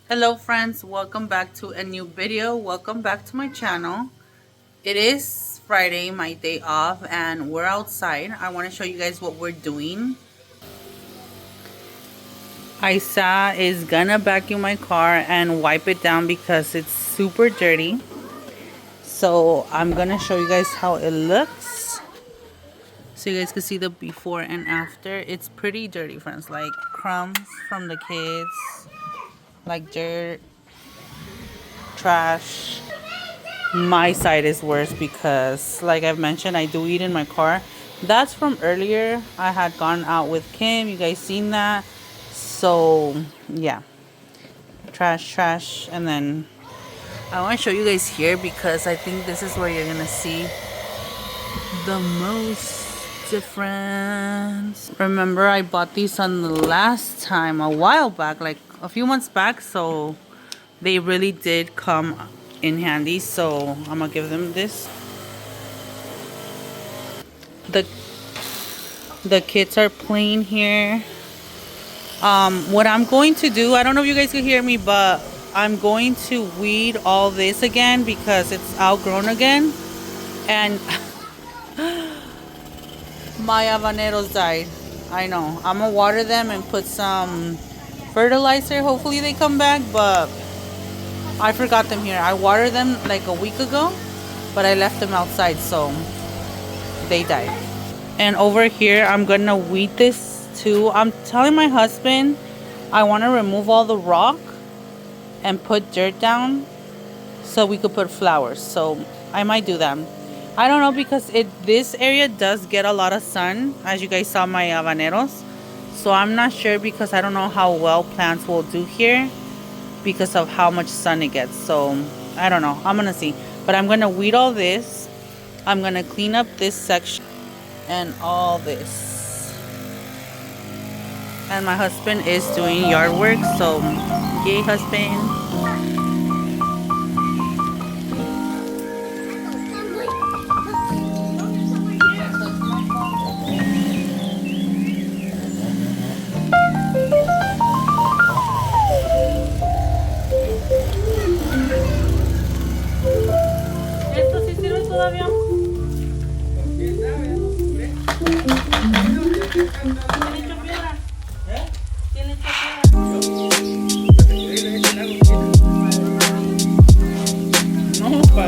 Hello friends, welcome back to a new video. Welcome back to my channel. It is Friday, my day off, and we're outside. I want to show you guys what we're doing. Isa is gonna vacuum my car and wipe it down because it's super dirty. So I'm gonna show you guys how it looks so you guys can see the before and after. It's pretty dirty, friends, like crumbs from the kids, like dirt, trash. My side is worse because, like I've mentioned, I do eat in my car. That's from earlier. I had gone out with Kim. You guys seen that? So yeah, trash. And then I want to show you guys here because I think this is where you're gonna see the most difference. Remember, I bought these on the last time a while back, like a few months back, so they really did come in handy. So I'm gonna give them this. the the kids are playing here. What I'm going to do, I don't know if you guys can hear me, but I'm going to weed all this again because it's outgrown again. And my habaneros died. I know. I'm gonna water them and put some fertilizer. Hopefully they come back, but I forgot them here. I watered them like a week ago, but I left them outside, so they died. And over here, I'm gonna weed this too. I'm telling my husband I want to remove all the rock and put dirt down so we could put flowers. So I might do that. I don't know because this area does get a lot of sun, as you guys saw my habaneros. So I'm not sure because I don't know how well plants will do here because of how much sun it gets. So I don't know. I'm gonna see. But I'm gonna weed all this. I'm gonna clean up this section and all this. And my husband is doing yard work, so yay, husband. ¿Esto sí sirve todavía? ¿Tiene hecho piedra? ¿Tiene hecho piedra? No, pa.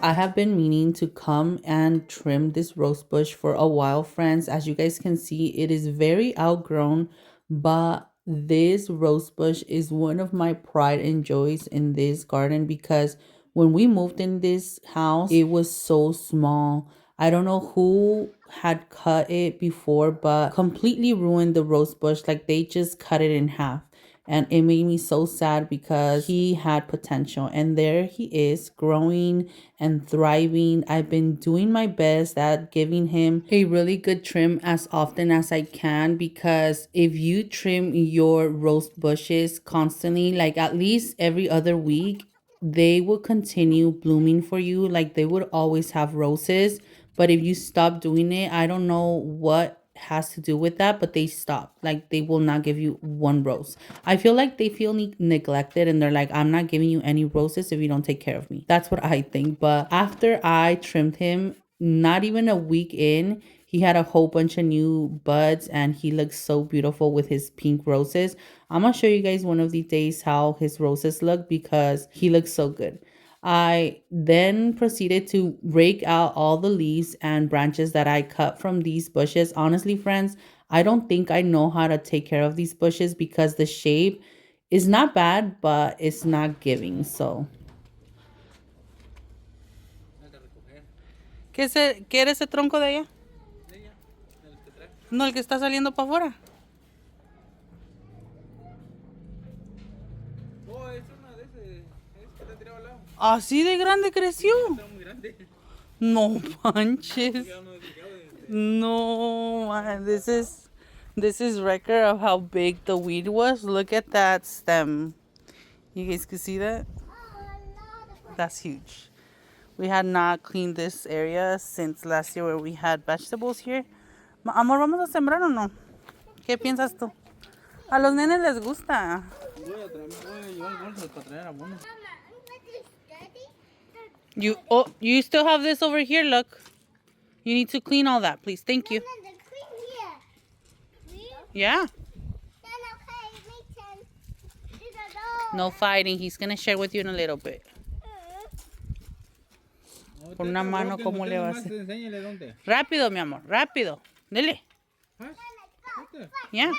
I have been meaning to come and trim this rose bush for a while, friends. As you guys can see, it is very outgrown, but this rose bush is one of my pride and joys in this garden because when we moved in this house, it was so small. I don't know who had cut it before, but completely ruined the rose bush. Like they just cut it in half. And it made me so sad because he had potential, and there he is growing and thriving. I've been doing my best at giving him a really good trim as often as I can, because if you trim your rose bushes constantly, like at least every other week, they will continue blooming for you. Like they would always have roses. But if you stop doing it, I don't know what has to do with that, but they stop. Like they will not give you one rose. I feel like they feel neglected and they're like, I'm not giving you any roses if you don't take care of me. That's what I think. But after I trimmed him, not even a week in, he had a whole bunch of new buds and he looks so beautiful with his pink roses. I'm gonna show you guys one of these days how his roses look because he looks so good. I then proceeded to rake out all the leaves and branches that I cut from these bushes. Honestly, friends, I don't think I know how to take care of these bushes because the shape is not bad, but it's not giving. So, ¿qué era ese tronco de allá? No, el que está saliendo para afuera. Así de grande creció. No manches. No, man. This is record of how big the weed was. Look at that stem. You guys can see that? That's huge. We had not cleaned this area since last year where we had vegetables here. Amor, ¿vamos a sembrar o no? ¿Qué piensas tú? A los nenes les gusta. You still have this over here, look. You need to clean all that, please. Thank you. Yeah. No fighting. He's going to share with you in a little bit. Con una mano, ¿cómo le va a hacer? Rápido, mi amor. Rápido. Dele. Yeah.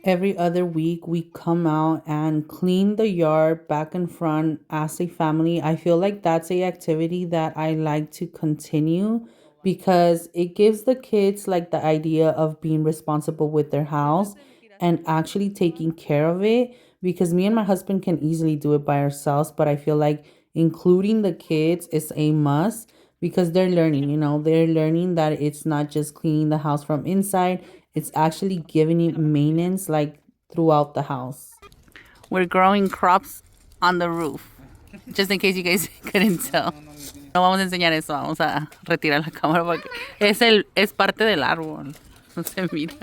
Every other week, we come out and clean the yard back and front as a family. I feel like that's a activity that I like to continue because it gives the kids like the idea of being responsible with their house and actually taking care of it because me and my husband can easily do it by ourselves, but I feel like including the kids is a must because they're learning, they're learning that it's not just cleaning the house from inside, it's actually giving it maintenance like throughout the house. We're growing crops on the roof, just in case you guys couldn't tell. No vamos a enseñar eso, vamos a retirar la cámara porque es parte del árbol, no se mira.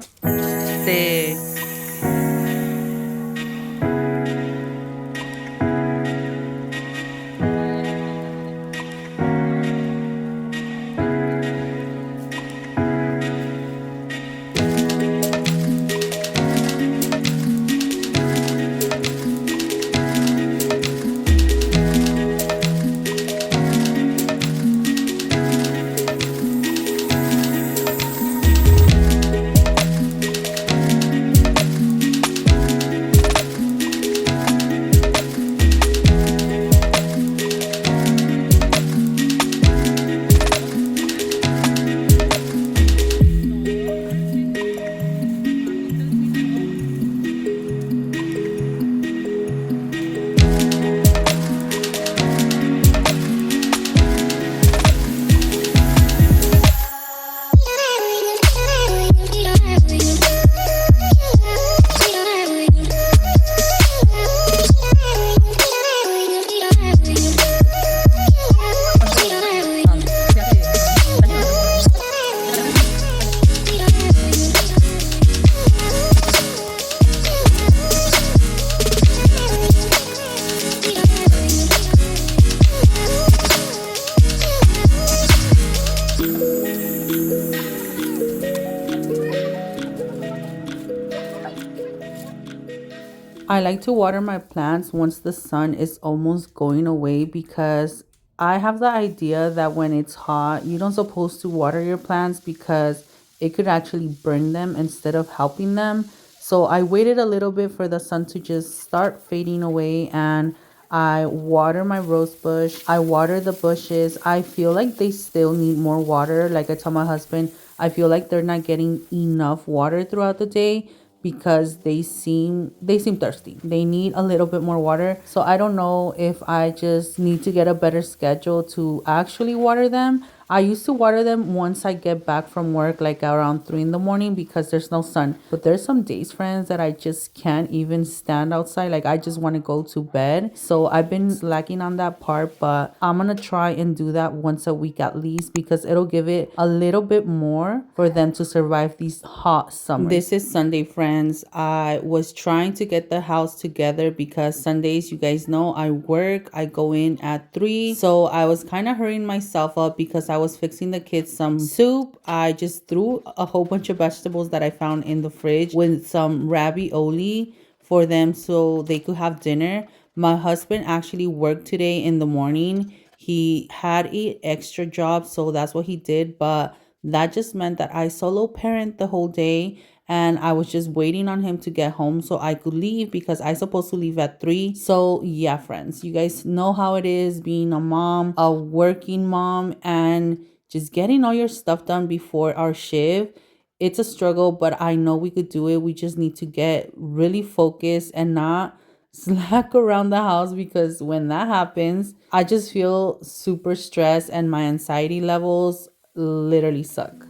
I like to water my plants once the sun is almost going away because I have the idea that when it's hot, you don't supposed to water your plants because it could actually burn them instead of helping them. So I waited a little bit for the sun to just start fading away and I water my rose bush. I water the bushes. I feel like they still need more water. Like I tell my husband, I feel like they're not getting enough water throughout the day because they seem thirsty. They need a little bit more water. So I don't know if I just need to get a better schedule to actually water them. I used to water them once I get back from work, like around 3 in the morning, because there's no sun. But there's some days, friends, that I just can't even stand outside. Like, I just want to go to bed. So I've been slacking on that part, but I'm gonna try and do that once a week at least, because it'll give it a little bit more for them to survive these hot summers. This is Sunday, friends. I was trying to get the house together because Sundays, you guys know, I work. I go in at 3. So I was kind of hurrying myself up because I was fixing the kids some soup. I just threw a whole bunch of vegetables that I found in the fridge with some ravioli for them so they could have dinner. My husband actually worked today in the morning. He had a extra job, so that's what he did. But that just meant that I solo parent the whole day, and I was just waiting on him to get home so I could leave because I supposed to leave at 3. So yeah, friends, you guys know how it is being a mom, a working mom, and just getting all your stuff done before our shift. It's a struggle, but I know we could do it. We just need to get really focused and not slack around the house, because when that happens, I just feel super stressed and my anxiety levels literally suck.